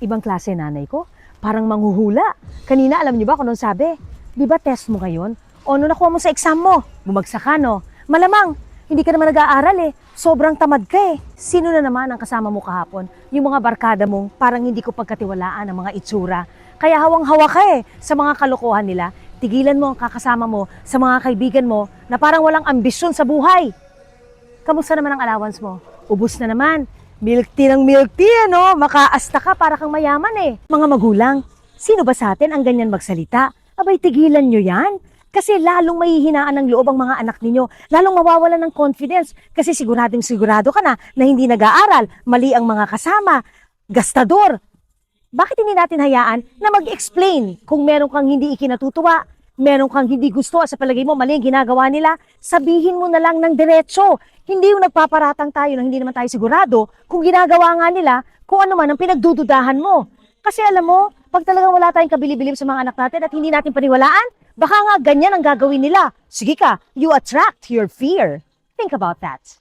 Ibang klase nanay ko. Parang manghuhula. Kanina, alam niyo ba kung anong sabi? Di ba test mo ngayon? O ano nakuha mo sa exam mo? Bumagsak ka, no? Malamang, hindi ka naman nag-aaral eh. Sobrang tamad ka eh. Sino na naman ang kasama mo kahapon? Yung mga barkada mong parang hindi ko pagkatiwalaan ang mga itsura. Kaya hawang-hawa ka eh sa mga kalokohan nila. Tigilan mo ang kakasama mo sa mga kaibigan mo na parang walang ambisyon sa buhay. Kamusta naman ang allowance mo? Ubus na naman. Milk tea ng milk tea, ano? Makaasta ka para kang mayaman eh. Mga magulang, sino ba sa atin ang ganyan magsalita? Abay, tigilan nyo yan. Kasi lalong mahihinaan ng loob ang mga anak ninyo. Lalong mawawalan ng confidence. Kasi siguradong sigurado ka na hindi nag-aaral. Mali ang mga kasama. Gastador. Bakit hindi natin hayaan na mag-explain kung meron kang hindi ikinatutuwa, meron kang hindi gusto at sa palagay mo mali ang ginagawa nila, sabihin mo na lang ng diretso. Hindi yung nagpaparatang tayo na hindi naman tayo sigurado kung ginagawa nga nila kung ano man ang pinagdududahan mo. Kasi alam mo, pag talagang wala tayong kabilib-bilib sa mga anak natin at hindi natin paniwalaan, baka nga ganyan ang gagawin nila. Sige ka, you attract your fear. Think about that.